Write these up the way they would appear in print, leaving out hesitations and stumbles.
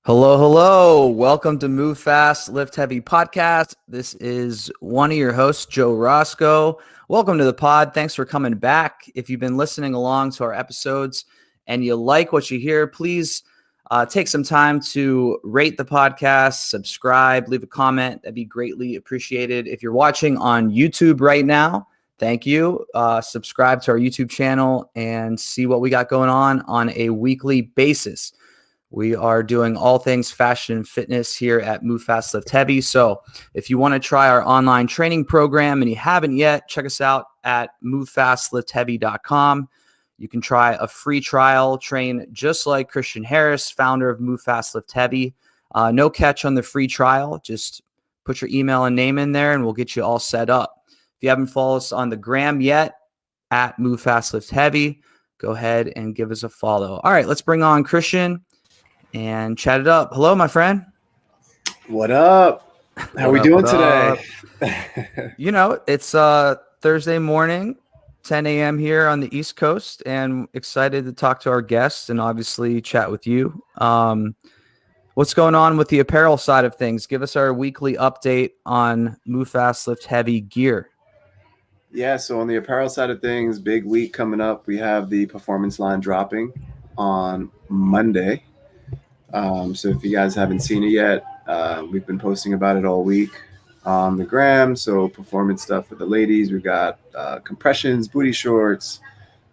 Hello, hello. Welcome to Move Fast, Lift Heavy podcast. This is one of your hosts, Joe Roscoe. Welcome to the pod. Thanks for coming back. If you've been listening along to our episodes and you like what you hear, please take some time to rate the podcast, subscribe, leave a comment. That'd be greatly appreciated. If you're watching on YouTube right now, thank you. Subscribe to our YouTube channel and see what we got going on a weekly basis. We are doing all things fashion and fitness here at Move Fast Lift Heavy. So if you want to try our online training program and you haven't yet, check us out at movefastliftheavy.com. You can try a free trial, train just like Christian Harris, founder of Move Fast Lift Heavy. No catch on the free trial. Just put your email and name in there and we'll get you all set up. If you haven't followed us on the gram yet, at Move Fast Lift Heavy, go ahead and give us a follow. All right, let's bring on Christian and chat it up. Hello, my friend. What up? How we doing today? It's Thursday morning, 10 a.m. here on the East Coast, and excited to talk to our guests and obviously chat with you. What's going on with the apparel side of things? Give us our weekly update on Move Fast Lift Heavy gear. Yeah, so on the apparel side of things, big week coming up. We have the performance line dropping on Monday. So if you guys haven't seen it yet, we've been posting about it all week on the gram. So performance stuff for the ladies, we've got compressions, booty shorts,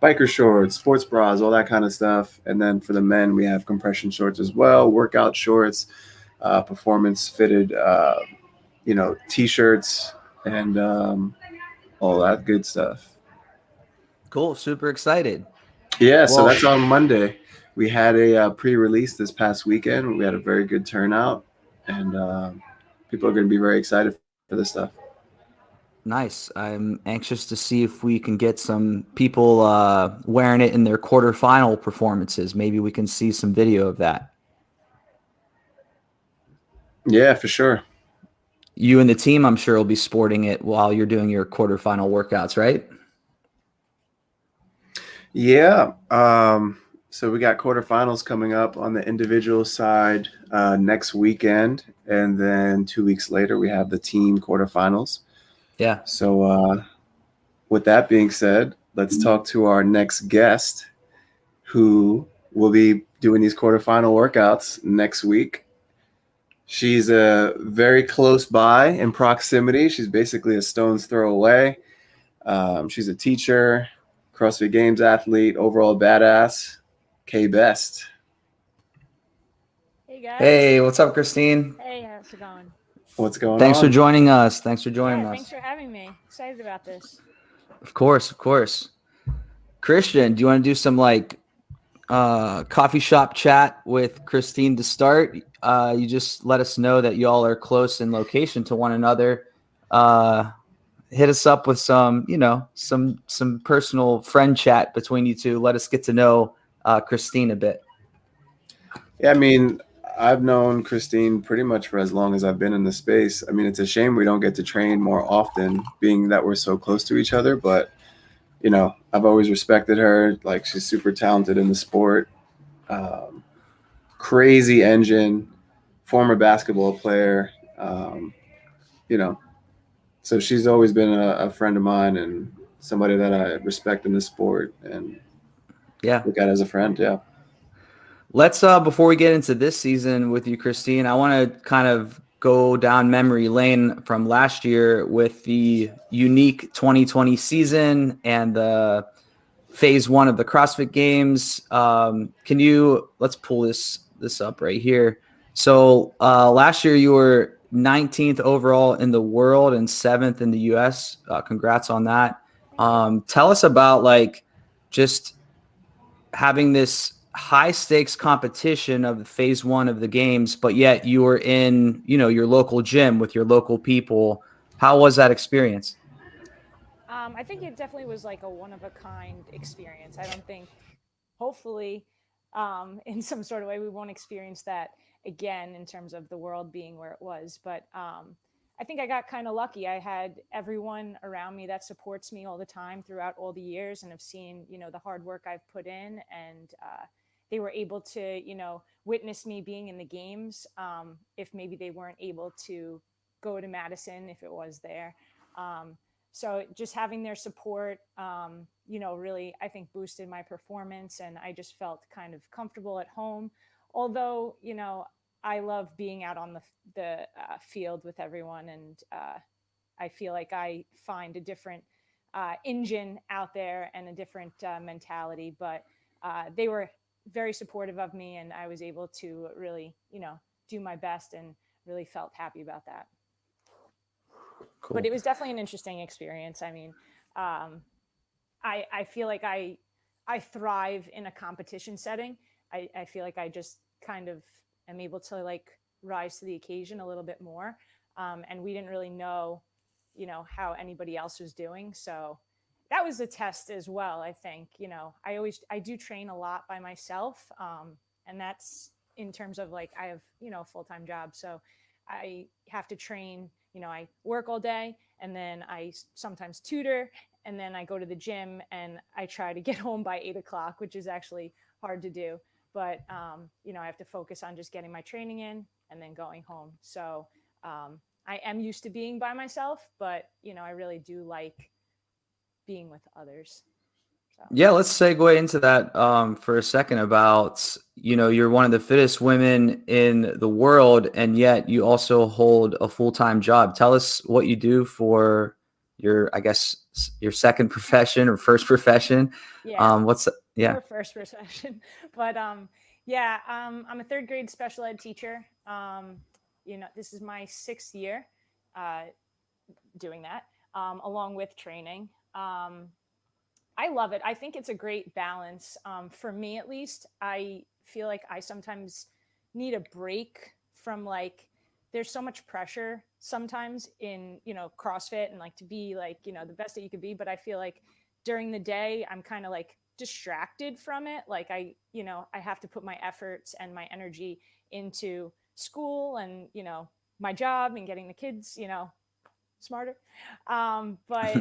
biker shorts, sports bras, all that kind of stuff. And then for the men, we have compression shorts as well, workout shorts, performance fitted, t-shirts, and all that good stuff. Cool. Super excited. Yeah, so that's on Monday. We had a pre-release this past weekend. We had a very good turnout, and people are going to be very excited for this stuff. Nice. I'm anxious to see if we can get some people wearing it in their quarterfinal performances. Maybe we can see some video of that. Yeah, for sure. You and the team, I'm sure, will be sporting it while you're doing your quarterfinal workouts, right? Yeah. So we got quarterfinals coming up on the individual side next weekend, and then 2 weeks later we have the team quarterfinals. Yeah. So with that being said, let's talk to our next guest who will be doing these quarterfinal workouts next week. She's very close by in proximity. She's basically a stone's throw away. She's a teacher, CrossFit Games athlete, overall badass. K-Best. Hey guys. Hey, what's up, Kristine? Hey, how's it going? What's going on? Thanks for joining us. Thanks for having me. Excited about this. Of course. Christian, do you want to do some coffee shop chat with Kristine to start? You just let us know that y'all are close in location to one another. Hit us up with some personal friend chat between you two. Let us get to know Kristine a bit. Yeah, I mean, I've known Kristine pretty much for as long as I've been in the space. I mean, it's a shame we don't get to train more often, being that we're so close to each other. But, I've always respected her. Like, she's super talented in the sport. Crazy engine, former basketball player, So she's always been a friend of mine and somebody that I respect in the sport and look at as a friend. Yeah. Let's before we get into this season with you, Kristine, I want to kind of go down memory lane from last year with the unique 2020 season and the phase 1 of the CrossFit Games. Let's pull this up right here. So last year you were 19th overall in the world and 7th in the US. Congrats on that. Tell us about just having this high stakes competition of phase 1 of the games, but yet you were in, your local gym with your local people. How was that experience? I think it definitely was like a one-of-a-kind experience. I don't think, hopefully, in some sort of way, we won't experience that again in terms of the world being where it was. But I think I got kind of lucky. I had everyone around me that supports me all the time throughout all the years and have seen, the hard work I've put in. And they were able to, witness me being in the games. If maybe they weren't able to go to Madison, if it was there. So just having their support, really, I think boosted my performance, and I just felt kind of comfortable at home. Although, I love being out on the field with everyone, and I feel like I find a different engine out there and a different mentality. But they were very supportive of me, and I was able to really, do my best, and really felt happy about that. Cool. But it was definitely an interesting experience. I mean, I feel like I thrive in a competition setting. I feel like I just kind of am able to like rise to the occasion a little bit more. And we didn't really know, how anybody else was doing. So that was a test as well. I think, I do train a lot by myself. And that's in terms of like, I have, a full-time job. So I have to train, I work all day, and then I sometimes tutor, and then I go to the gym, and I try to get home by 8:00, which is actually hard to do. But, I have to focus on just getting my training in and then going home. So I am used to being by myself, but, I really do like being with others. So. Yeah, let's segue into that for a second about, you're one of the fittest women in the world, and yet you also hold a full-time job. Tell us what you do for your, I guess, your second profession or first profession. Yeah. Yeah. Or first profession. But I'm a third grade special ed teacher. This is my 6th year doing that, along with training. I love it. I think it's a great balance. For me, at least, I feel like I sometimes need a break from like, there's so much pressure sometimes in, CrossFit, and like to be like, the best that you could be. But I feel like during the day, I'm kind of like distracted from it. Like I have to put my efforts and my energy into school and, my job and getting the kids, smarter. But,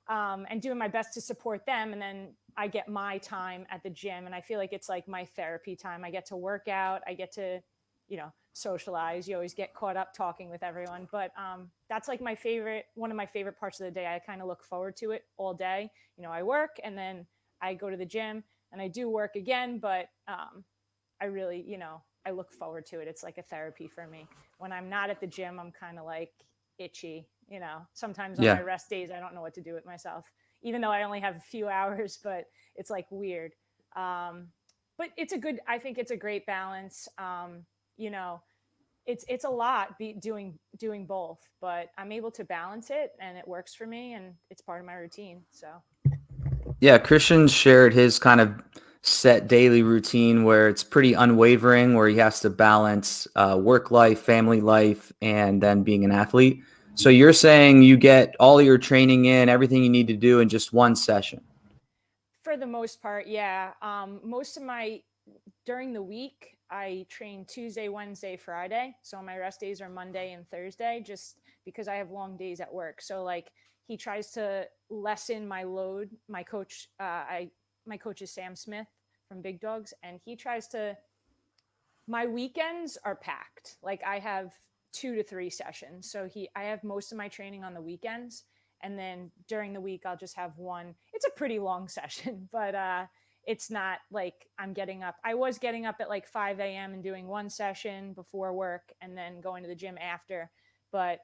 and doing my best to support them. And then I get my time at the gym, and I feel like it's like my therapy time. I get to work out. I get to, socialize. You always get caught up talking with everyone. But that's like one of my favorite parts of the day. I kind of look forward to it all day. I work, and then I go to the gym, and I do work again. But I really, I look forward to it. It's like a therapy for me. When I'm not at the gym, I'm kind of like itchy. Sometimes on my rest days, I don't know what to do with myself, even though I only have a few hours, but it's like weird. But I think it's a great balance. It's a lot doing both, but I'm able to balance it, and it works for me, and it's part of my routine. So. Yeah. Christian shared his kind of set daily routine where it's pretty unwavering, where he has to balance work life, family life, and then being an athlete. So you're saying you get all your training in, everything you need to do in just one session? For the most part, yeah. During the week, I train Tuesday, Wednesday, Friday. So my rest days are Monday and Thursday, just because I have long days at work. So like he tries to lessen my load. My coach is Sam Smith from Big Dogs, and my weekends are packed. Like I have 2 to 3 sessions. So I have most of my training on the weekends. And then during the week, I'll just have one. It's a pretty long session, but it's not like I'm getting up. I was getting up at like 5 a.m. and doing one session before work, and then going to the gym after. But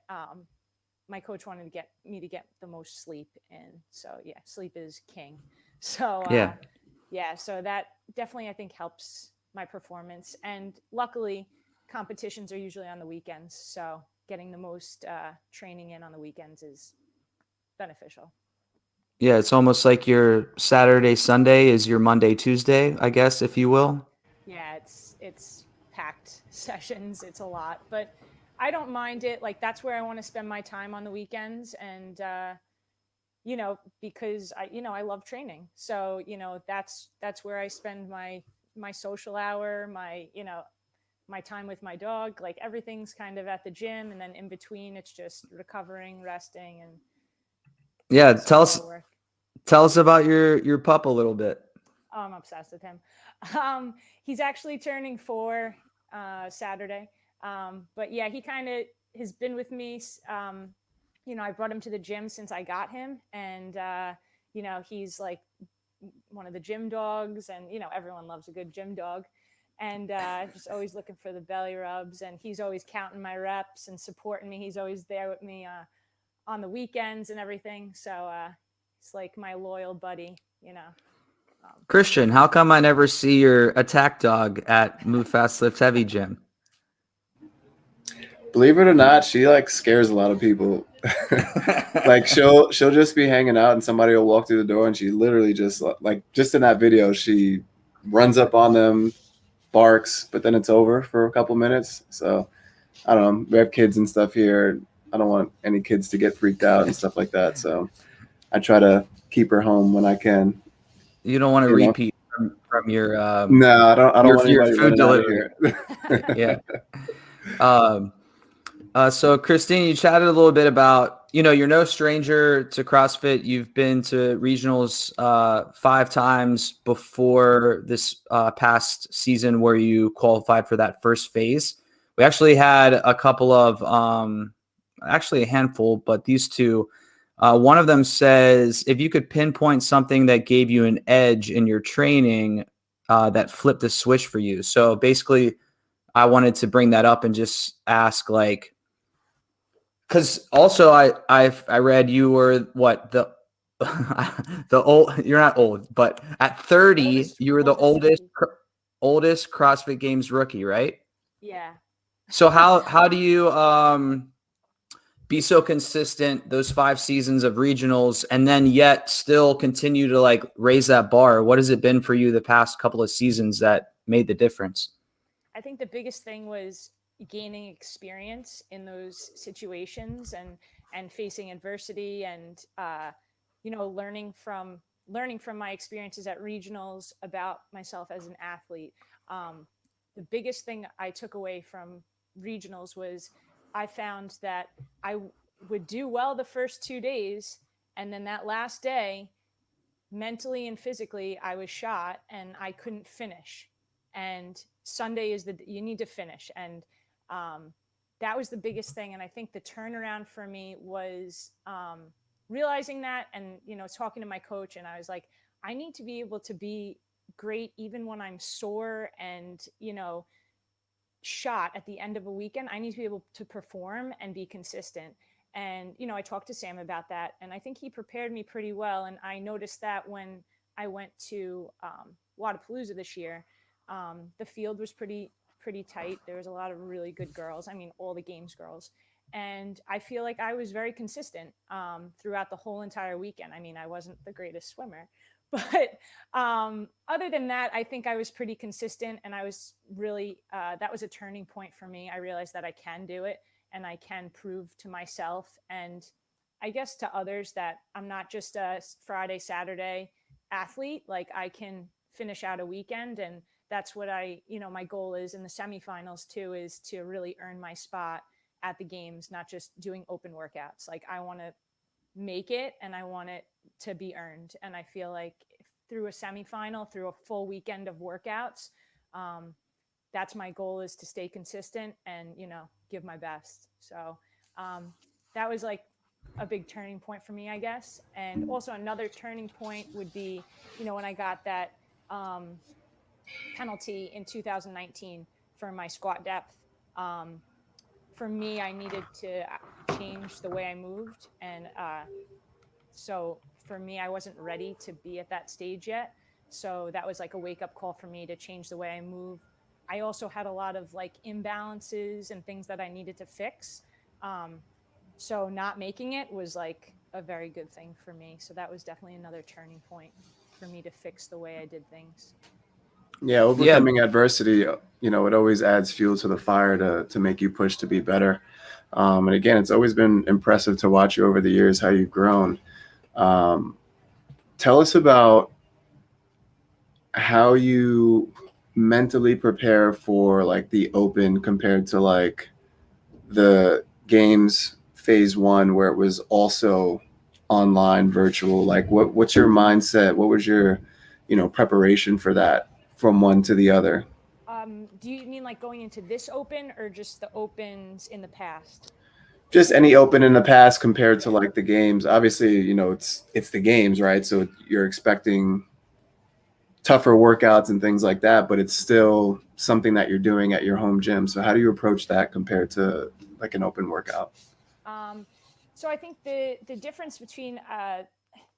my coach wanted me to get the most sleep in. So yeah, sleep is king. So so that definitely, I think, helps my performance. And luckily, competitions are usually on the weekends. So getting the most training in on the weekends is beneficial. Yeah, it's almost like your Saturday, Sunday is your Monday, Tuesday, I guess, if you will. Yeah, it's packed sessions. It's a lot, but I don't mind it. Like that's where I want to spend my time on the weekends, and because I love training. So that's where I spend my social hour, my time with my dog. Like everything's kind of at the gym, and then in between, it's just recovering, resting, and yeah. Tell us about your pup a little bit. Oh, I'm obsessed with him. He's actually turning 4 Saturday. But yeah, he kind of has been with me. I brought him to the gym since I got him, and he's like one of the gym dogs, and everyone loves a good gym dog, and just always looking for the belly rubs, and he's always counting my reps and supporting me. He's always there with me on the weekends and everything. So it's like my loyal buddy. Christian, how come I never see your attack dog at Move Fast Lift Heavy gym? Believe it or not, she like scares a lot of people. Like she'll just be hanging out and somebody will walk through the door and she literally just in that video, she runs up on them, barks, but then it's over for a couple minutes. So I don't know. We have kids and stuff here. I don't want any kids to get freaked out and stuff like that. So I try to keep her home when I can. You don't want to repeat from your no, I don't want anybody food running out of here. Yeah. So Kristine, you chatted a little bit about, you're no stranger to CrossFit. You've been to regionals 5 times before this past season where you qualified for that first phase. We actually had a couple of, actually a handful, but these two, one of them says, if you could pinpoint something that gave you an edge in your training that flipped the switch for you. So basically, I wanted to bring that up and just ask, like, because also I read you were the old. You're not old, but at 30, you were the oldest CrossFit Games rookie, right? Yeah. So how do you be so consistent those 5 seasons of regionals and then yet still continue to like raise that bar? What has it been for you the past couple of seasons that made the difference? I think the biggest thing was gaining experience in those situations and facing adversity and learning from my experiences at regionals about myself as an athlete. The biggest thing I took away from regionals was I found that I would do well the first 2 days, and then that last day, mentally and physically, I was shot and I couldn't finish. And Sunday is you need to finish. And that was the biggest thing. And I think the turnaround for me was realizing that and, talking to my coach. And I was like, I need to be able to be great even when I'm sore and, shot at the end of a weekend. I need to be able to perform and be consistent. And, I talked to Sam about that, and I think he prepared me pretty well. And I noticed that when I went to Wadapalooza this year, the field was pretty tight. There was a lot of really good girls. I mean, all the games girls. And I feel like I was very consistent throughout the whole entire weekend. I mean, I wasn't the greatest swimmer, but other than that, I think I was pretty consistent, and I was really, that was a turning point for me. I realized that I can do it and I can prove to myself and I guess to others that I'm not just a Friday, Saturday athlete. Like I can finish out a weekend, and that's what my goal is in the semifinals too, is to really earn my spot at the games, not just doing open workouts. Like I want to make it and I want it to be earned. And I feel like through a semifinal, through a full weekend of workouts, that's my goal, is to stay consistent and, give my best. So that was like a big turning point for me, I guess. And also another turning point would be, when I got that penalty in 2019 for my squat depth. For me, I needed to change the way I moved. And so for me, I wasn't ready to be at that stage yet. So that was like a wake-up call for me to change the way I move. I also had a lot of like imbalances and things that I needed to fix. So not making it was like a very good thing for me. So that was definitely another turning point for me to fix the way I did things. Yeah, overcoming adversity, it always adds fuel to the fire to make you push to be better. And again, it's always been impressive to watch you over the years, how you've grown. Tell us about how you mentally prepare for like the open compared to like the games phase 1 where it was also online virtual. Like what's your mindset? What was your preparation for that from one to the other? Do you mean like going into this open or just the opens in the past? Just any open in the past compared to like the games. Obviously, it's the games, right? So you're expecting tougher workouts and things like that, but it's still something that you're doing at your home gym. So how do you approach that compared to like an open workout? So I think the difference between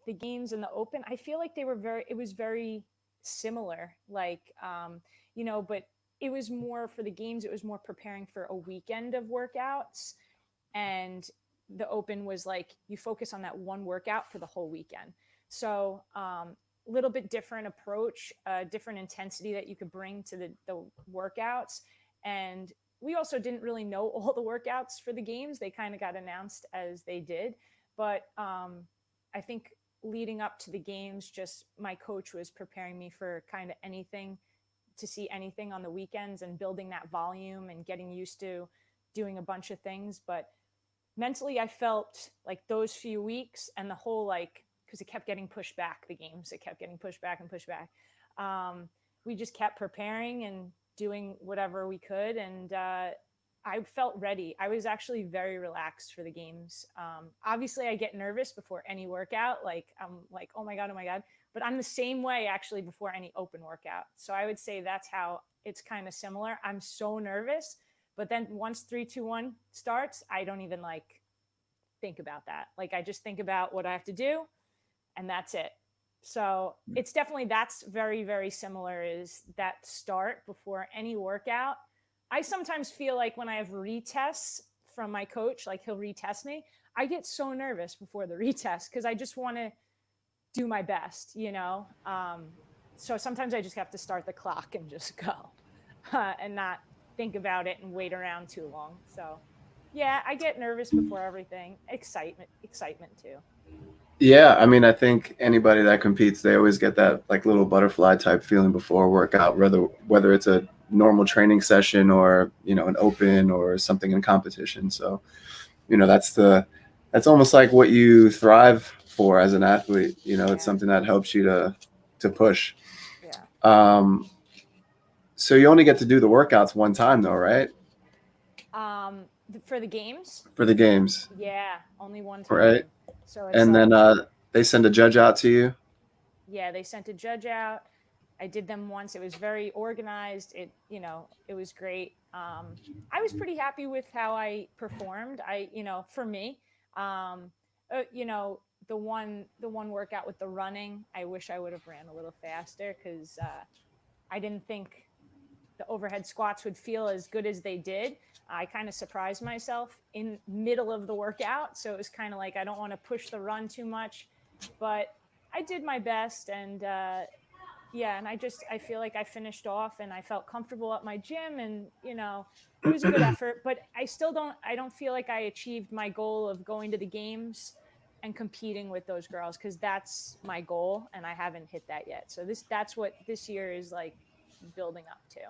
the games and the open, I feel like it was very similar. Like, but it was more for the games. It was more preparing for a weekend of workouts, and the open was like you focus on that one workout for the whole weekend. So little bit different approach, different intensity that you could bring to the workouts. And we also didn't really know all the workouts for the games. They kind of got announced as they did. But I think leading up to the games, just my coach was preparing me for kind of anything, to see anything on the weekends and building that volume and getting used to doing a bunch of things. But mentally, I felt like those few weeks and the whole, like, because it kept getting pushed back, the games, it kept getting pushed back and pushed back. We just kept preparing and doing whatever we could. And I felt ready. I was actually very relaxed for the games. Obviously, I get nervous before any workout. Like, I'm like, oh my God. But I'm the same way actually before any open workout. So I would say that's how it's kind of similar. I'm so nervous. But then once 3, 2, 1 starts, I don't even like think about that. Like, I just think about what I have to do, and that's it. So it's definitely, that's very, very similar, is that start before any workout. I sometimes feel like when I have retests from my coach, like he'll retest me, I get so nervous before the retest because I just want to do my best, So sometimes I just have to start the clock and just go and not think about it and wait around too long. So yeah, I get nervous before everything. Excitement too. Yeah, I mean, I think anybody that competes, they always get that like little butterfly type feeling before a workout, whether it's a normal training session or, an open or something in competition. So, that's almost like what you thrive for as an athlete. It's something that helps you to push. Yeah. So you only get to do the workouts one time though, right? For the games? For the games, Yeah, only one time. right? So it's And like, then they send a judge out to you. yeah, they sent a judge out. I did them once. It was very organized. It was great. I was pretty happy with how I performed. For me, um, the one workout with the running, I wish I would have ran a little faster because I didn't think the overhead squats would feel as good as they did. I kind of surprised myself in middle of the workout. So it was kind of like, I don't want to push the run too much, but I did my best. And and I feel like I finished off and I felt comfortable at my gym, and, it was a good effort, but I don't feel like I achieved my goal of going to the games and competing with those girls, because that's my goal and I haven't hit that yet. So that's what this year is like building up to.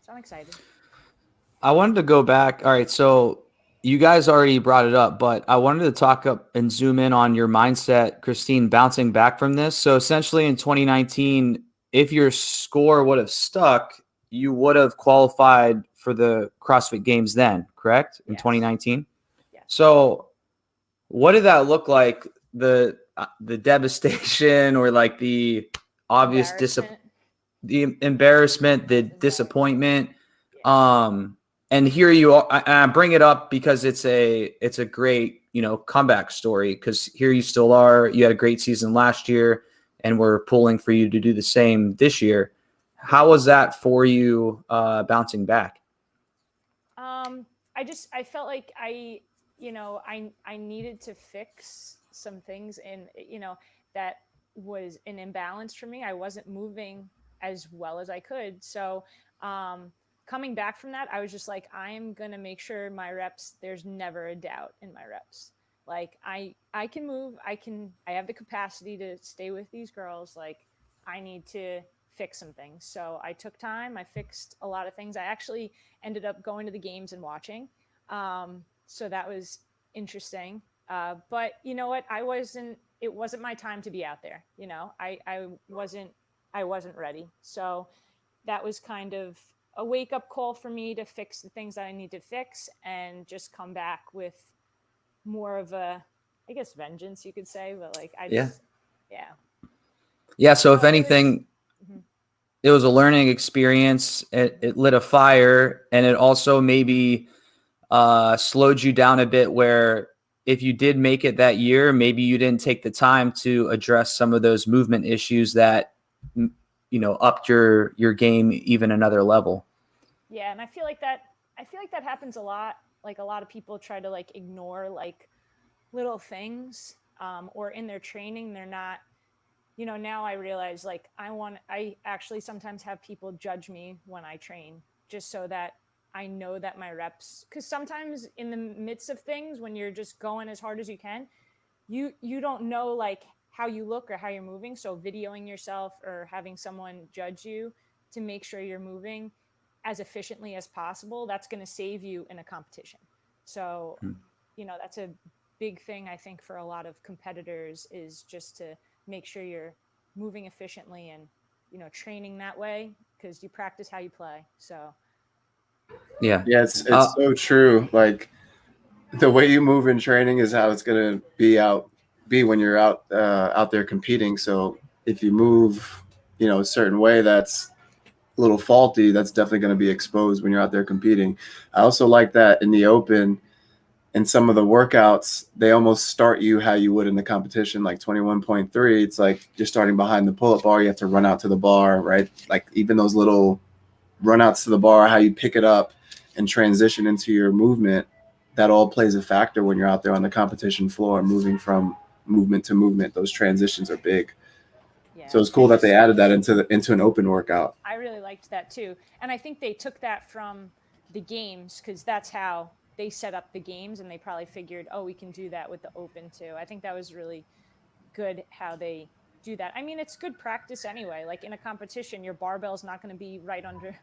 So I'm excited. I wanted to go back. All right. So you guys already brought it up, but I wanted to talk up and zoom in on your mindset, Kristine, bouncing back from this. So essentially in 2019, if your score would have stuck, you would have qualified for the CrossFit Games then, correct? In Yes. 2019. Yes. So what did that look like? The devastation, or like the obvious the embarrassment, the disappointment. Yeah. And here you are. I bring it up because it's a great, comeback story, because here you still are. You had a great season last year, and we're pulling for you to do the same this year. How was that for you, bouncing back? I felt like I needed to fix some things, and that was an imbalance for me. I wasn't moving as well as I could. So coming back from that, I was just like, I'm gonna make sure my reps, there's never a doubt in my reps. Like, I can move, I have the capacity to stay with these girls. Like, I need to fix some things. So I took time, I fixed a lot of things. I actually ended up going to the games and watching. So that was interesting. But you know what? It wasn't my time to be out there. You know, I wasn't ready. So that was kind of a wake up call for me to fix the things that I need to fix and just come back with more of a, I guess, vengeance, you could say. But like, Yeah. Yeah. So if No, anything, Mhm. it was a learning experience. It lit a fire, and it also maybe slowed you down a bit, where if you did make it that year, maybe you didn't take the time to address some of those movement issues that, upped your game even another level. Yeah, and I feel like that happens a lot. Like a lot of people try to like ignore like little things, or in their training they're not. Now I realize like I actually sometimes have people judge me when I train, just so that I know that my reps, because sometimes in the midst of things, when you're just going as hard as you can, you don't know like how you look or how you're moving. So videoing yourself or having someone judge you to make sure you're moving as efficiently as possible, that's going to save you in a competition. So that's a big thing I think for a lot of competitors, is just to make sure you're moving efficiently and training that way, because you practice how you play. So Yeah. Yeah, it's so true. Like the way you move in training is how it's gonna be when you're out there competing. So if you move, a certain way that's a little faulty, that's definitely going to be exposed when you're out there competing. I also like that in the open, in some of the workouts, they almost start you how you would in the competition, like 21.3. It's like you're starting behind the pull-up bar. You have to run out to the bar, right? Like even those little run outs to the bar, how you pick it up and transition into your movement, that all plays a factor when you're out there on the competition floor, moving from movement to movement. Those transitions are big. yeah, So it's cool and that they just added that into an open workout. I really liked that too. And I think they took that from the games, because that's how they set up the games, and they probably figured, oh, we can do that with the open too. I think that was really good how they do that. I mean, it's good practice anyway. Like in a competition, your barbell's not going to be right under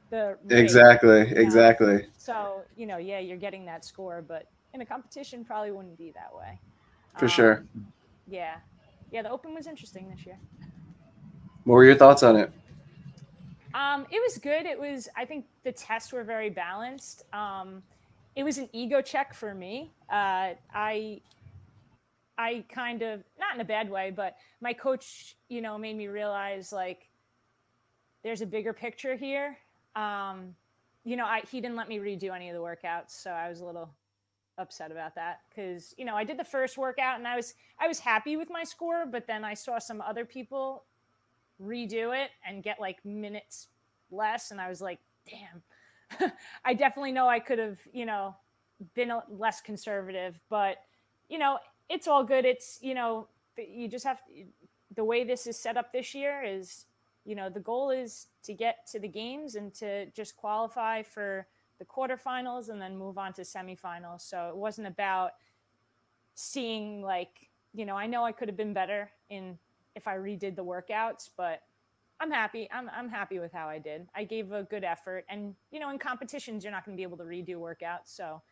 the rig. Exactly. So, yeah, you're getting that score, but in a competition probably wouldn't be that way. For sure. Yeah. Yeah, the open was interesting this year. What were your thoughts on it? It was good. I think the tests were very balanced. It was an ego check for me. I kind of, not in a bad way, but my coach, made me realize like there's a bigger picture here. He didn't let me redo any of the workouts, so I was a little upset about that, because I did the first workout and I was happy with my score, but then I saw some other people redo it and get like minutes less, and I was like, damn. I definitely know I could have been less conservative, but it's all good. It's you just have to, the way this is set up this year is the goal is to get to the games and to just qualify for the quarterfinals and then move on to semifinals. So it wasn't about seeing like, I know I could have been better if I redid the workouts, but I'm happy. I'm happy with how I did. I gave a good effort, and in competitions you're not going to be able to redo workouts, so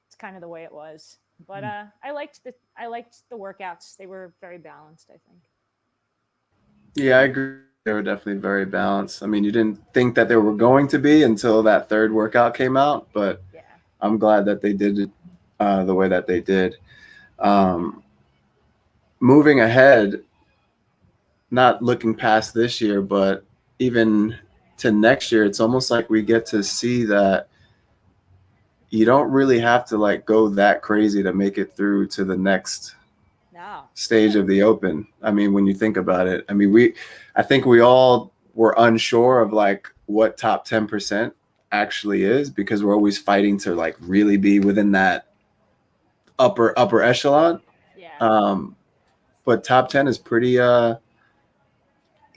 it's kind of the way it was. But I liked the workouts. They were very balanced, I think. Yeah, I agree. They were definitely very balanced. I mean, you didn't think that they were going to be until that third workout came out, but Yeah. I'm glad that they did it the way that they did. Um, Moving ahead, not looking past this year, but even to next year, it's almost like we get to see that you don't really have to like go that crazy to make it through to the next No. stage of the open. I mean, when you think about it, I mean, I think we all were unsure of like what top 10% actually is, because we're always fighting to like really be within that upper echelon. Yeah. But top 10 is pretty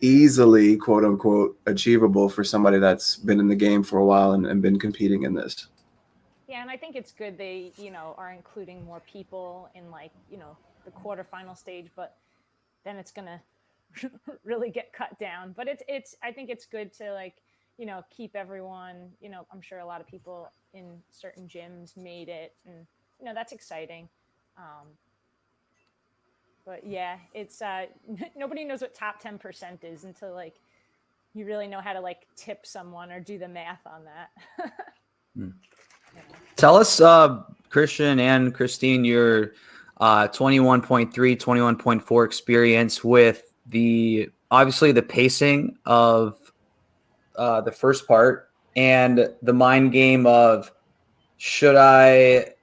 easily, quote unquote, achievable for somebody that's been in the game for a while and been competing in this. Yeah, and I think it's good they, are including more people in like, the quarterfinal stage, but then it's gonna really get cut down. But it's I think it's good to like, keep everyone, I'm sure a lot of people in certain gyms made it, and that's exciting. But yeah, it's nobody knows what top 10% is until like you really know how to like tip someone or do the math on that. Tell us, Christian and Kristine, your 21.3, 21.4 experience with obviously the pacing of the first part and the mind game of should I,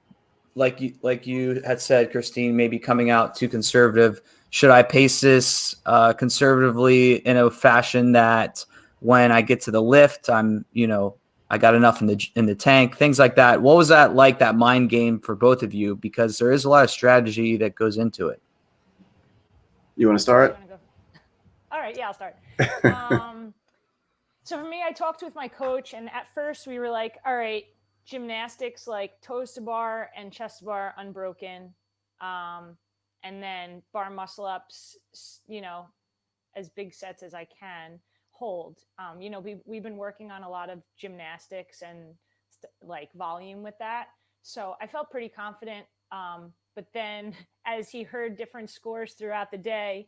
like you had said, Kristine, maybe coming out too conservative. Should I pace this conservatively in a fashion that when I get to the lift, I got enough in the tank, things like that. What was that like, that mind game for both of you? Because there is a lot of strategy that goes into it. You want to start? All right, yeah, I'll start. So for me, I talked with my coach, and at first we were like, all right, gymnastics, like toes to bar and chest to bar unbroken, and then bar muscle ups, as big sets as I can hold. We've been working on a lot of gymnastics and like volume with that, so I felt pretty confident. But then as he heard different scores throughout the day,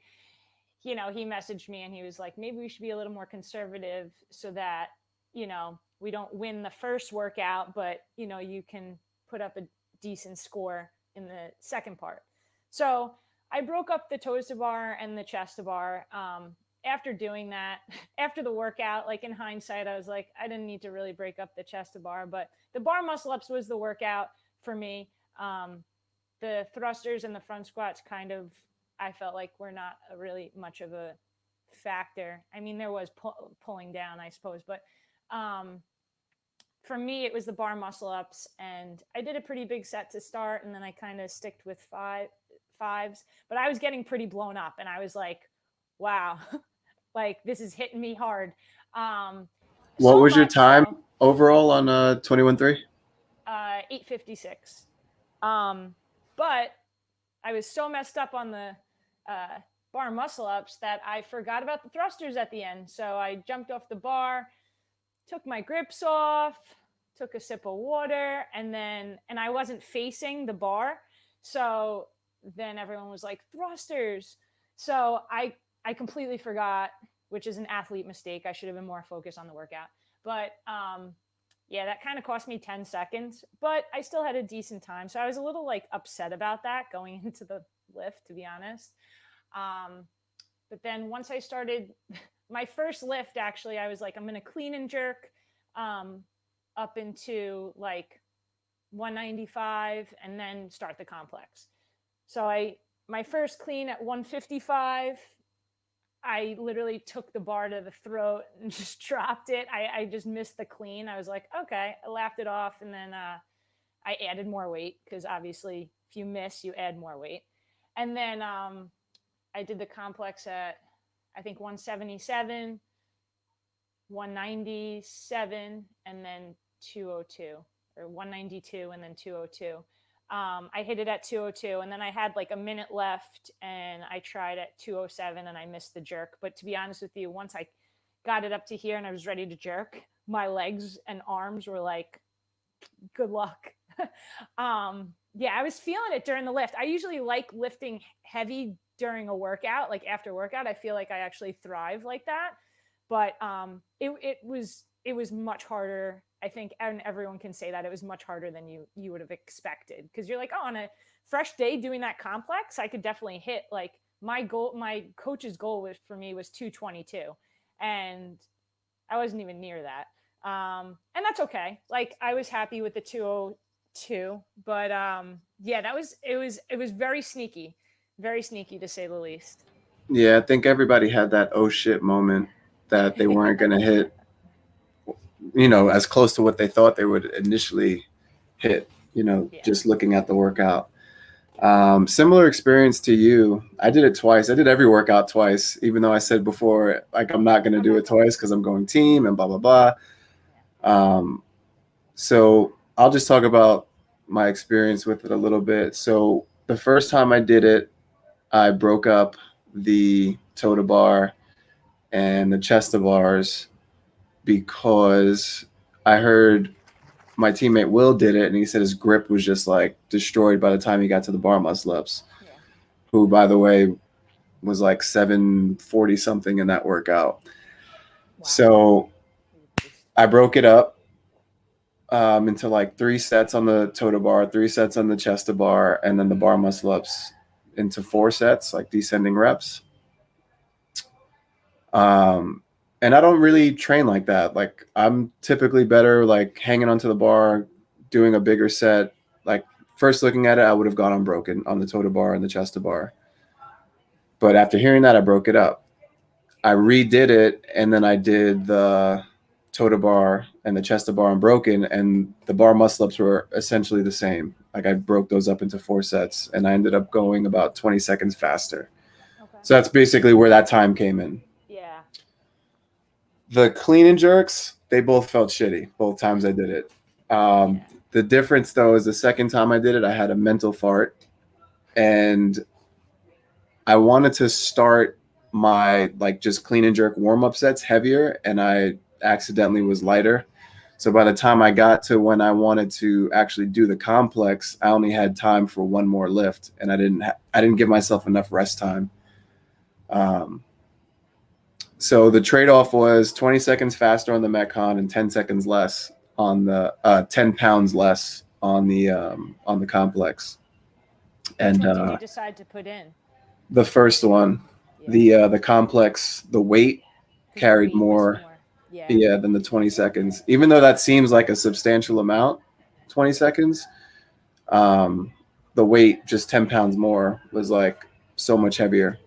he messaged me and he was like, maybe we should be a little more conservative so that, we don't win the first workout, but, you can put up a decent score in the second part. So I broke up the toes to bar and the chest to bar. After doing that, after the workout, like in hindsight, I was like, I didn't need to really break up the chest to bar, but the bar muscle ups was the workout for me. The thrusters and the front squats I felt like were not really much of a factor. I mean, there was pulling down, I suppose, but for me, it was the bar muscle ups, and I did a pretty big set to start, and then I kind of sticked with fives, but I was getting pretty blown up, and I was like, wow, like this is hitting me hard. What was your time overall on 21.3? 8:56. But I was so messed up on the bar muscle ups that I forgot about the thrusters at the end. So I jumped off the bar, took my grips off, took a sip of water, and I wasn't facing the bar. So then everyone was like, thrusters. So I completely forgot, which is an athlete mistake. I should have been more focused on the workout. But yeah, that kind of cost me 10 seconds, but I still had a decent time. So I was a little like upset about that going into the lift, to be honest. But then once I started my first lift, actually, I was like, I'm going to clean and jerk up into like 195 and then start the complex. So my first clean at 155, I literally took the bar to the throat and just dropped it. I just missed the clean. I was like, okay, I laughed it off. And then I added more weight because obviously if you miss, you add more weight. And then I did the complex at, I think 177, 197, and then 202, or 192 and then 202. I hit it at 202, and then I had like a minute left, and I tried at 207 and I missed the jerk. But to be honest with you, once I got it up to here and I was ready to jerk, my legs and arms were like, good luck. Yeah, I was feeling it during the lift. I usually like lifting heavy during a workout, like after workout. I feel like I actually thrive like that. But it was much harder, I think, and everyone can say that it was much harder than you would have expected, because you're like, oh, on a fresh day doing that complex, I could definitely hit like my coach's goal for me was 222, and I wasn't even near that. And that's okay. Like I was happy with the 202, but yeah, it was very sneaky to say the least. Yeah, I think everybody had that oh shit moment that they weren't going to hit, as close to what they thought they would initially hit, just looking at the workout. Similar experience to you. I did it twice. I did every workout twice, even though I said before, like, I'm not going to do it twice because I'm going team and blah, blah, blah. So I'll just talk about my experience with it a little bit. So the first time I did it, I broke up the toe to bar and the chest to bars because I heard my teammate Will did it, and he said his grip was just like destroyed by the time he got to the bar muscle ups. Yeah. Who, by the way, was like 740 something in that workout. Wow. So I broke it up into like 3 sets on the toe to bar, 3 sets on the chest to bar, and then the bar muscle ups into 4 sets, like descending reps. And I don't really train like that. Like I'm typically better like hanging onto the bar, doing a bigger set. Like first looking at it, I would have gone unbroken on the toe to bar and the chest to bar. But after hearing that, I broke it up. I redid it, and then I did the toe to bar and the chest to bar unbroken, and the bar muscle ups were essentially the same. Like I broke those up into 4 sets, and I ended up going about 20 seconds faster. Okay. So that's basically where that time came in. Yeah. The clean and jerks, they both felt shitty both times I did it. The difference, though, is the second time I did it, I had a mental fart, and I wanted to start my like just clean and jerk warm-up sets heavier, and I accidentally was lighter. So by the time I got to when I wanted to actually do the complex, I only had time for one more lift, and I didn't give myself enough rest time. So the trade-off was 20 seconds faster on the Metcon and 10 seconds less on the 10 pounds less on the complex. And Which one did you decide to put in? the first one, the complex, the weight carried more than the 20 seconds. Even though that seems like a substantial amount, 20 seconds, the weight, just 10 pounds more, was like so much heavier.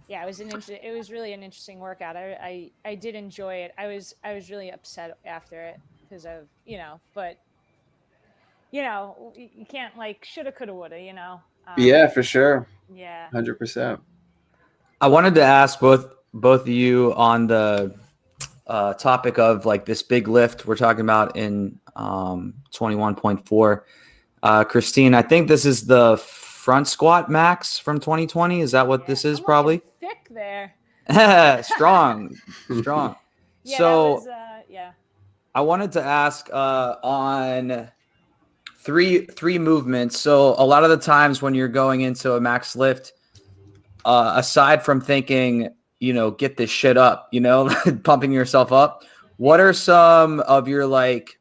Yeah, it was really an interesting workout. I did enjoy it. I was really upset after it because of, but you can't like shoulda, coulda, woulda, Yeah, for sure. Yeah. 100%. I wanted to ask both of you on the topic of like this big lift we're talking about in 21.4. Kristine, I think this is the front squat max from 2020. Is that what this is? Probably thick there. strong. Yeah, so that was, I wanted to ask on three movements. So a lot of the times when you're going into a max lift, aside from thinking, get this shit up, pumping yourself up, what are some of your like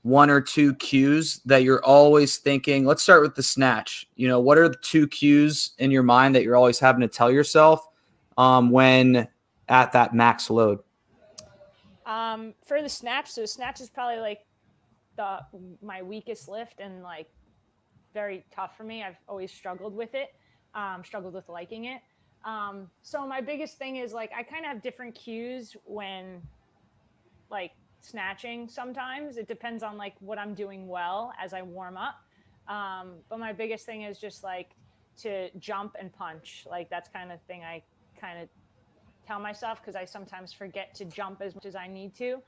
1 or 2 cues that you're always thinking? Let's start with the snatch. What are the 2 cues in your mind that you're always having to tell yourself when at that max load? For the snatch, so snatch is probably like my weakest lift and like very tough for me. I've always struggled with it, struggled with liking it. So my biggest thing is like I kind of have different cues when like snatching. Sometimes it depends on like what I'm doing well as I warm up. But my biggest thing is just like to jump and punch. Like that's kind of thing I kind of tell myself because I sometimes forget to jump as much as I need to.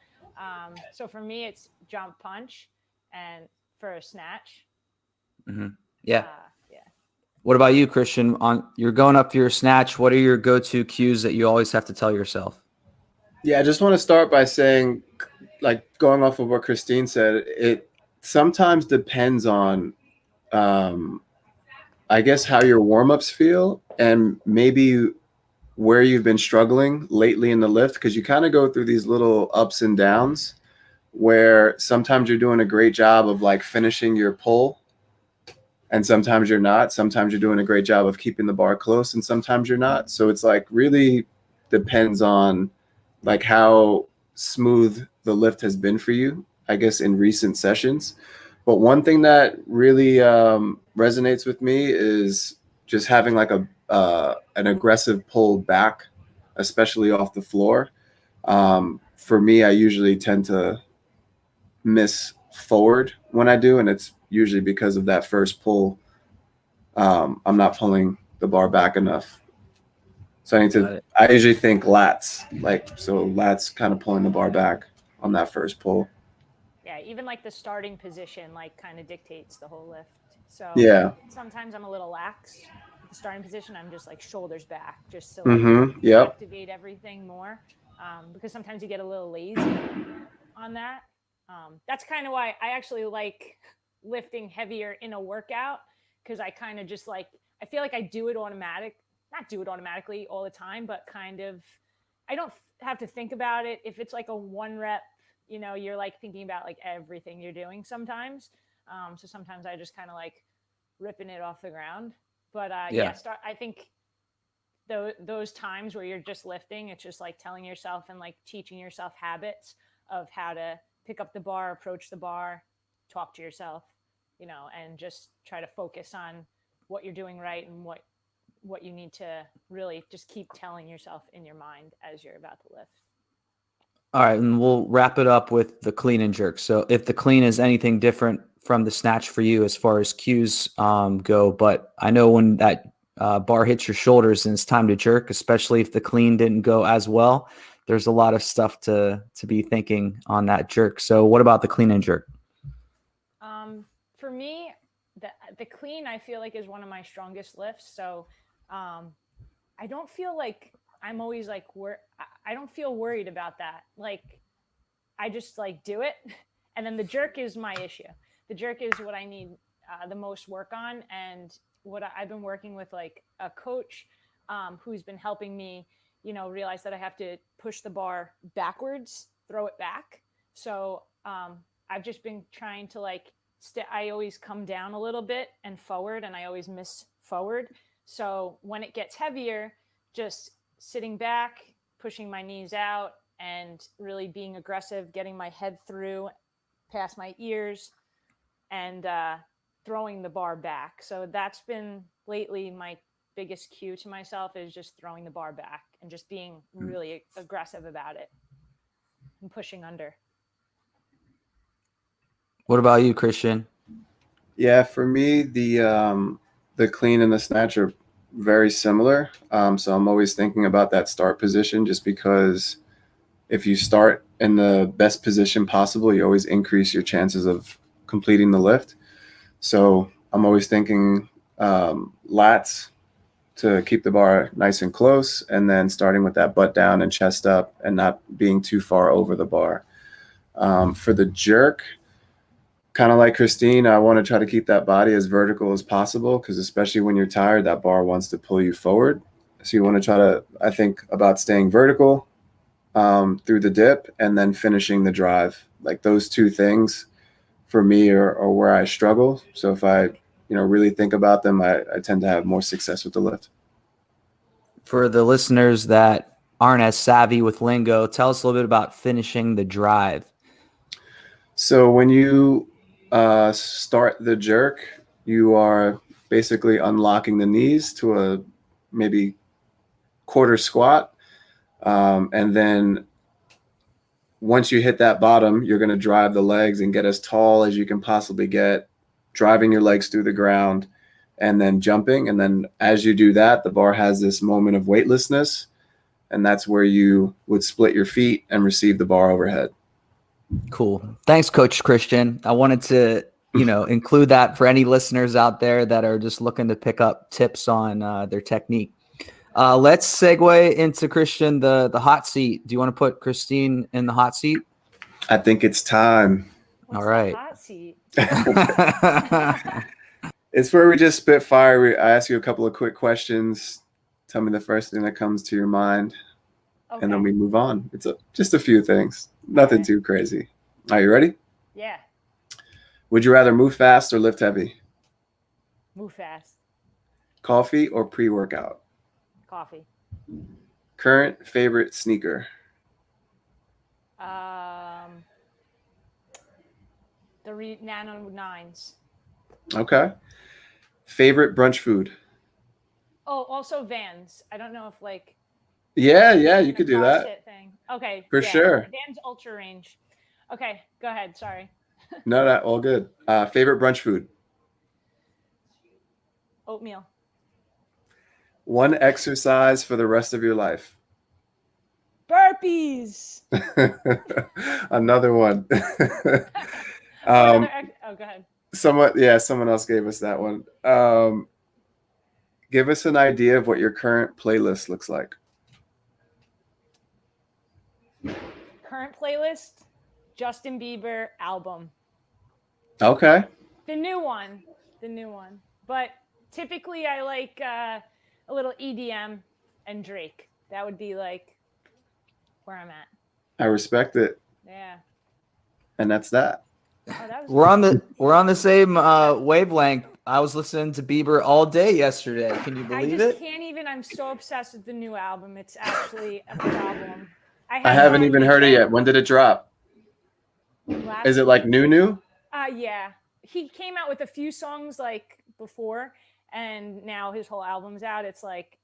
So for me, it's jump, punch, and for a snatch. Mm-hmm. Yeah. Yeah. What about you, Christian? You're going up for your snatch. What are your go-to cues that you always have to tell yourself? Yeah, I just want to start by saying, like going off of what Kristine said, it sometimes depends on, I guess, how your warm-ups feel and maybe where you've been struggling lately in the lift, because you kind of go through these little ups and downs where sometimes you're doing a great job of like finishing your pull and sometimes you're not. Sometimes you're doing a great job of keeping the bar close and sometimes you're not. So it's like really depends on like how smooth the lift has been for you, I guess, in recent sessions. But one thing that really resonates with me is just having like an aggressive pull back, especially off the floor. For me, I usually tend to miss forward when I do, and it's usually because of that first pull. I'm not pulling the bar back enough. So I usually think lats, so lats kind of pulling the bar back on that first pull. Yeah, even like the starting position, like kind of dictates the whole lift. So yeah, sometimes I'm a little lax. The starting position, I'm just like shoulders back, just to activate everything more. Because sometimes you get a little lazy on that. That's kind of why I actually like lifting heavier in a workout, because I kind of just like, I feel like I do it not do it automatically all the time, but kind of, I don't have to think about it. If it's like a 1 rep, you're like thinking about like everything you're doing sometimes. So sometimes I just kind of like ripping it off the ground. But I think those times where you're just lifting, it's just like telling yourself and like teaching yourself habits of how to pick up the bar, approach the bar, talk to yourself, and just try to focus on what you're doing right and what you need to really just keep telling yourself in your mind as you're about to lift. All right, and we'll wrap it up with the clean and jerk. So if the clean is anything different from the snatch for you as far as cues go, but I know when that bar hits your shoulders and it's time to jerk, especially if the clean didn't go as well, there's a lot of stuff to be thinking on that jerk. So what about the clean and jerk? For me, the clean, I feel like, is one of my strongest lifts. So I don't feel like I'm always like, I don't feel worried about that. Like, I just like do it. And then the jerk is my issue. The jerk is what I need the most work on. And what I've been working with like a coach who's been helping me, realize that I have to push the bar backwards, throw it back. So I've just been trying to like, I always come down a little bit and forward, and I always miss forward. So when it gets heavier, just sitting back, pushing my knees out, and really being aggressive, getting my head through past my ears, and throwing the bar back. So that's been lately my biggest cue to myself, is just throwing the bar back and just being really aggressive about it and pushing under. What about you, Christian? Yeah, for me, the clean and the snatch are very similar. So I'm always thinking about that start position, just because if you start in the best position possible, you always increase your chances of completing the lift. So I'm always thinking lats to keep the bar nice and close, and then starting with that butt down and chest up and not being too far over the bar. For the jerk, kind of like Kristine, I want to try to keep that body as vertical as possible, because especially when you're tired, that bar wants to pull you forward. So you want to try to, I think, about staying vertical through the dip and then finishing the drive. Like those two things for me are where I struggle. So if I, really think about them, I tend to have more success with the lift. For the listeners that aren't as savvy with lingo, tell us a little bit about finishing the drive. So when you start the jerk, you are basically unlocking the knees to a maybe quarter squat. And then once you hit that bottom, you're going to drive the legs and get as tall as you can possibly get, driving your legs through the ground and then jumping. And then as you do that, the bar has this moment of weightlessness, and that's where you would split your feet and receive the bar overhead. Cool. Thanks, Coach Christian. I wanted to, include that for any listeners out there that are just looking to pick up tips on their technique. Let's segue into Christian, the hot seat. Do you want to put Kristine in the hot seat? I think it's time. What's all right. the hot seat? It's where we just spit fire. I ask you a couple of quick questions. Tell me the first thing that comes to your mind, Okay. and then we move on. It's just a few things. Nothing too crazy. Are you ready? Yeah. Would you rather move fast or lift heavy? Move fast. Coffee or pre-workout? Coffee. Current favorite sneaker? The Nano 9s. Okay. Favorite brunch food? Oh, also Vans. I don't know if like. Yeah, you could do that. Thing. Okay. For sure. Vans Ultra Range. Okay, go ahead. Sorry. No, all good. Favorite brunch food? Oatmeal. One exercise for the rest of your life? Burpees. Another one. Go ahead. Someone else gave us that one. Give us an idea of what your current playlist looks like. Current playlist, Justin Bieber album. Okay. The new one. But typically I like a little EDM and Drake. That would be like where I'm at. I respect it. Yeah. And that's that. Oh, that was We're on the same wavelength. I was listening to Bieber all day yesterday. Can you believe it? Can't even. I'm so obsessed with the new album. It's actually a problem. I haven't even heard it yet. When did it drop? Is it like new? Yeah. He came out with a few songs like before, and now his whole album's out. It's like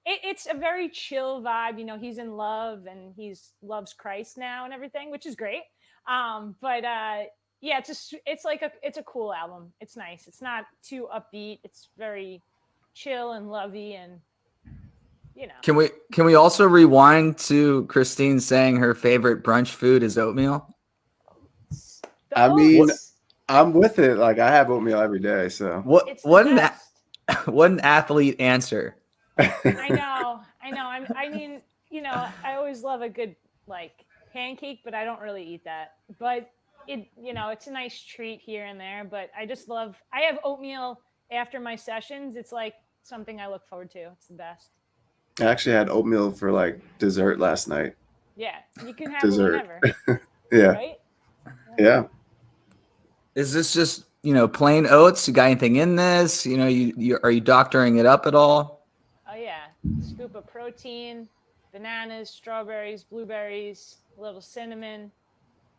it's a very chill vibe. You know, he's in love and loves Christ now and everything, which is great. Yeah, it's a cool album. It's nice. It's not too upbeat. It's very chill and lovey, and you know. Can we also rewind to Kristine saying her favorite brunch food is oatmeal? I mean, I'm with it. Like I have oatmeal every day. So what an athlete answer. I know. I mean, you know, I always love a good like pancake, but I don't really eat that. But it's a nice treat here and there. But I have oatmeal after my sessions. It's like something I look forward to. It's the best. I actually had oatmeal for like dessert last night. Yeah, you can have it whenever. Yeah. Right? Yeah. Is this just, plain oats? You got anything in this? Are you doctoring it up at all? Oh yeah. Scoop of protein, bananas, strawberries, blueberries, a little cinnamon.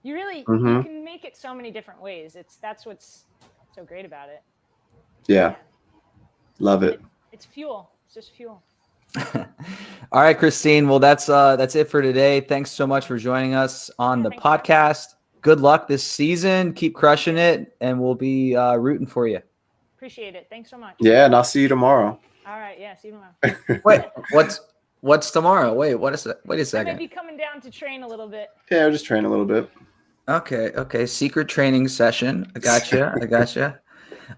You can make it so many different ways. That's what's so great about it. Yeah. Love it. It's fuel. It's just fuel. All right, Kristine. Well, that's it for today. Thanks so much for joining us on the podcast. Good luck this season. Keep crushing it, and we'll be rooting for you. Appreciate it. Thanks so much. Yeah, and I'll see you tomorrow. All right. Yeah, see you tomorrow. Wait, what's tomorrow? Wait a second. I may be coming down to train a little bit. Yeah, I'll just train a little bit. Okay. Secret training session. I gotcha.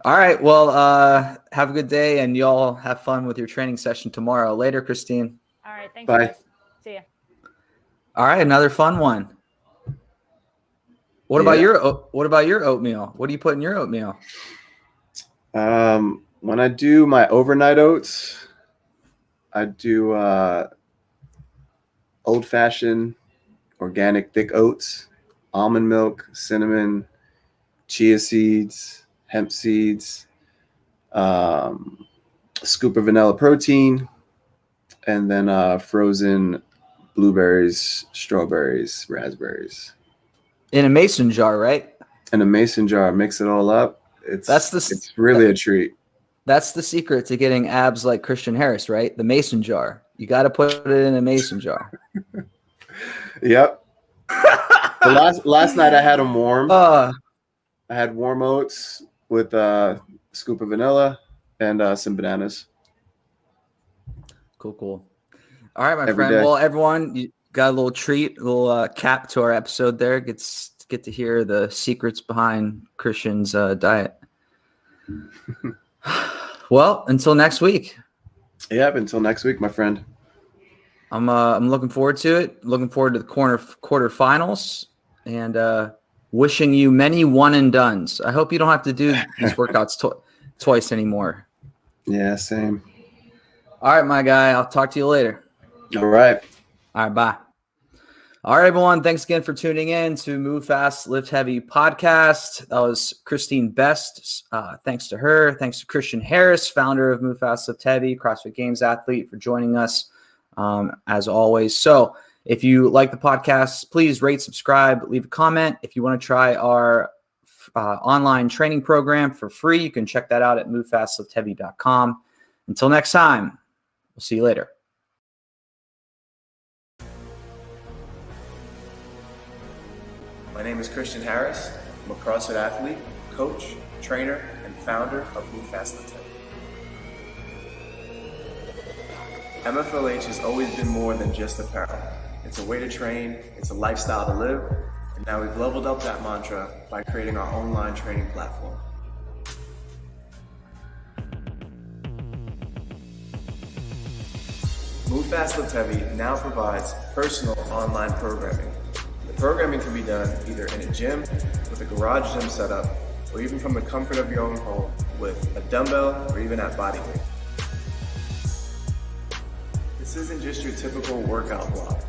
All right. Well, have a good day, and y'all have fun with your training session tomorrow. Later, Kristine. All right. Thanks. Bye. Guys. See ya. All right. Another fun one. What about your oatmeal? What do you put in your oatmeal? When I do my overnight oats, I do old-fashioned organic thick oats, almond milk, cinnamon, chia seeds, hemp seeds, a scoop of vanilla protein, and then frozen blueberries, strawberries, raspberries. In a mason jar, right? In a mason jar, mix it all up. It's really a treat. That's the secret to getting abs like Christian Harris, right? The mason jar. You got to put it in a mason jar. Yep. The last night I had them warm. I had warm oats with a scoop of vanilla and some bananas. Cool. All right, my Every friend. day. Well, everyone, you got a little treat, a little cap to our episode there. Get to hear the secrets behind Christian's diet. Well, until next week. Yep, until next week, my friend. I'm looking forward to it. Looking forward to the quarterfinals, and wishing you many one and dones. I hope you don't have to do these workouts twice anymore. Yeah, same. All right, my guy. I'll talk to you later. All right. All right, bye. All right, everyone. Thanks again for tuning in to Move Fast, Lift Heavy podcast. That was Kristine Best. Thanks to her. Thanks to Christian Harris, founder of Move Fast, Lift Heavy, CrossFit Games athlete, for joining us as always. So if you like the podcast, please rate, subscribe, leave a comment. If you want to try our online training program for free, you can check that out at movefastliftheavy.com. Until next time, we'll see you later. My name is Christian Harris. I'm a CrossFit athlete, coach, trainer, and founder of Move Fast Lift Heavy. MFLH has always been more than just apparel. It's a way to train, it's a lifestyle to live, and now we've leveled up that mantra by creating our online training platform. Move Fast Lift Heavy now provides personal online programming with Programming can be done either in a gym with a garage gym setup, or even from the comfort of your own home with a dumbbell or even at body weight. This isn't just your typical workout block.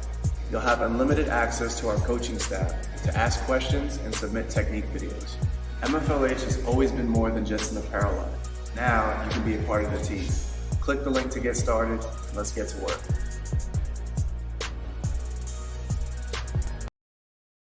You'll have unlimited access to our coaching staff to ask questions and submit technique videos. MFLH has always been more than just an apparel line. Now you can be a part of the team. Click the link to get started. Let's get to work.